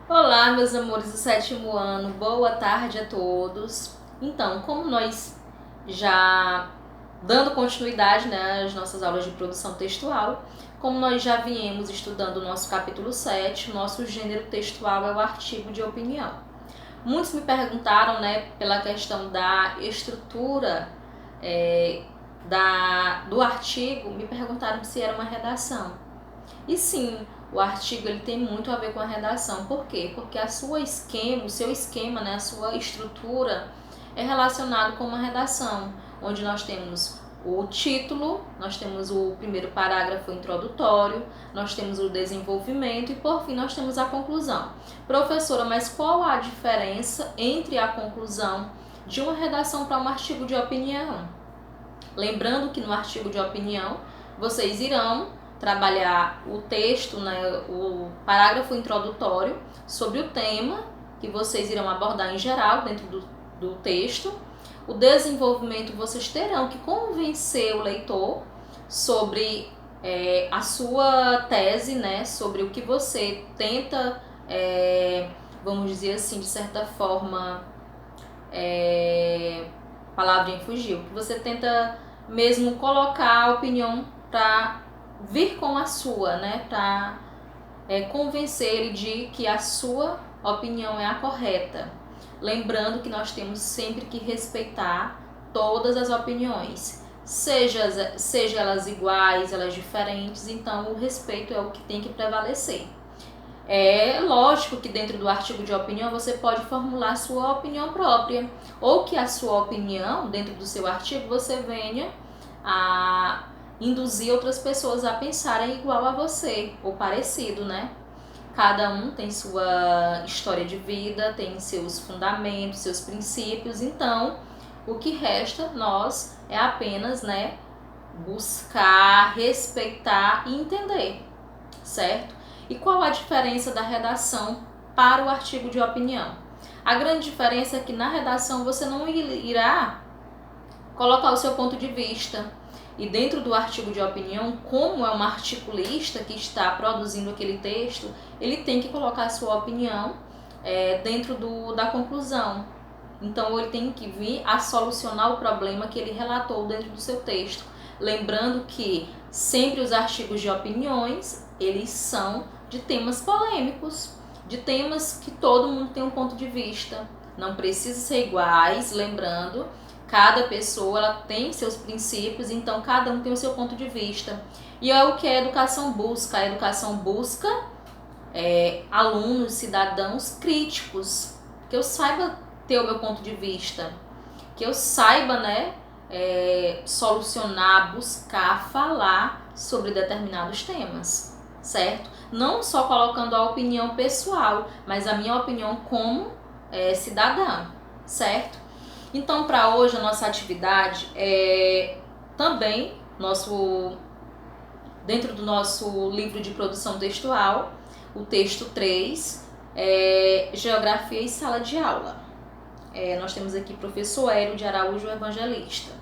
Olá, meus amores do sétimo ano, boa tarde a todos. Então, como nós já dando continuidade, né, às nossas aulas de produção textual, como nós já viemos estudando o nosso capítulo 7, o nosso gênero textual é o artigo de opinião. Muitos me perguntaram, né, pela questão da estrutura do artigo, me perguntaram se era uma redação. E sim, o artigo ele tem muito a ver com a redação. Por quê? Porque o seu esquema, né, a sua estrutura é relacionado com uma redação, onde nós temos o título, nós temos o primeiro parágrafo introdutório, nós temos o desenvolvimento e por fim nós temos a conclusão. Professora, mas qual a diferença entre a conclusão de uma redação para um artigo de opinião? Lembrando que no artigo de opinião vocês irão trabalhar o texto, né, o parágrafo introdutório sobre o tema que vocês irão abordar em geral dentro do texto. O desenvolvimento, vocês terão que convencer o leitor sobre a sua tese, né, sobre o que você tenta, vamos dizer assim, de certa forma, palavrinha fugiu, que você tenta mesmo colocar a opinião para vir com a sua, né, para convencer ele de que a sua opinião é a correta. Lembrando que nós temos sempre que respeitar todas as opiniões, seja elas iguais, elas diferentes, então o respeito é o que tem que prevalecer. É lógico que dentro do artigo de opinião você pode formular sua opinião própria, ou que a sua opinião, dentro do seu artigo, você venha a induzir outras pessoas a pensarem igual a você, ou parecido, né? Cada um tem sua história de vida, tem seus fundamentos, seus princípios, então o que resta nós é apenas, né, buscar, respeitar e entender, certo? E qual a diferença da redação para o artigo de opinião? A grande diferença é que na redação você não irá colocar o seu ponto de vista. E dentro do artigo de opinião, como é um articulista que está produzindo aquele texto, ele tem que colocar a sua opinião dentro da conclusão. Então ele tem que vir a solucionar o problema que ele relatou dentro do seu texto. Lembrando que sempre os artigos de opiniões, eles são de temas polêmicos, de temas que todo mundo tem um ponto de vista. Não precisa ser iguais, lembrando, cada pessoa ela tem seus princípios, então cada um tem o seu ponto de vista. E é o que a educação busca. A educação busca alunos, cidadãos críticos, que eu saiba ter o meu ponto de vista, que eu saiba, né, solucionar, buscar, falar sobre determinados temas, certo? Não só colocando a opinião pessoal, mas a minha opinião como cidadã, certo? Então, para hoje, a nossa atividade é também dentro do nosso livro de produção textual, o texto 3, Geografia e Sala de Aula. Nós temos aqui professor Hélio de Araújo Evangelista.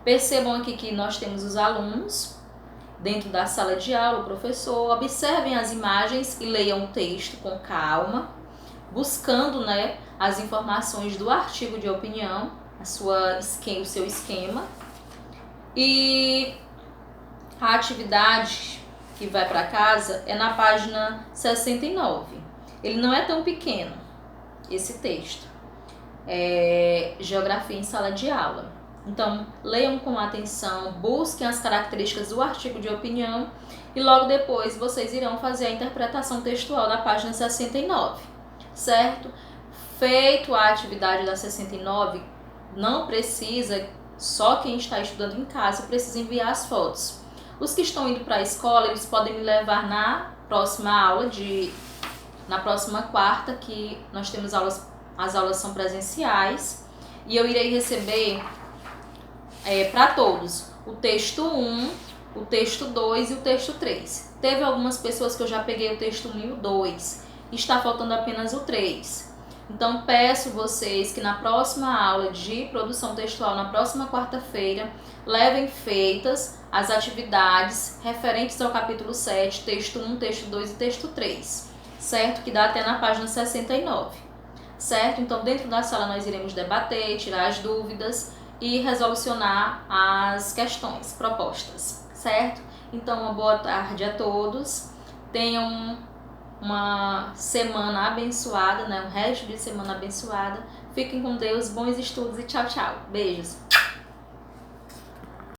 Percebam aqui que nós temos os alunos dentro da sala de aula, o professor. Observem as imagens e leiam o texto com calma, buscando, né, as informações do artigo de opinião, o seu esquema. E a atividade que vai para casa é na página 69. Ele não é tão pequeno, esse texto. Geografia em sala de aula. Então, leiam com atenção, busquem as características do artigo de opinião e logo depois vocês irão fazer a interpretação textual da página 69, certo? Feito a atividade da 69, não precisa, só quem está estudando em casa precisa enviar as fotos. Os que estão indo para a escola, eles podem me levar na próxima aula, na próxima quarta, que nós temos as aulas são presenciais, e eu irei receber para todos o texto 1, o texto 2 e o texto 3. Teve algumas pessoas que eu já peguei o texto 1 e o 2, está faltando apenas o 3. Então peço vocês que na próxima aula de produção textual, na próxima quarta-feira, levem feitas as atividades referentes ao capítulo 7, texto 1, texto 2 e texto 3. certo? Que dá até na página 69, certo? Então, dentro da sala nós iremos debater, tirar as dúvidas e resolucionar as questões propostas, certo? Então, uma boa tarde a todos. Tenham uma semana abençoada, né? Um resto de semana abençoada. Fiquem com Deus, bons estudos e tchau, tchau. Beijos!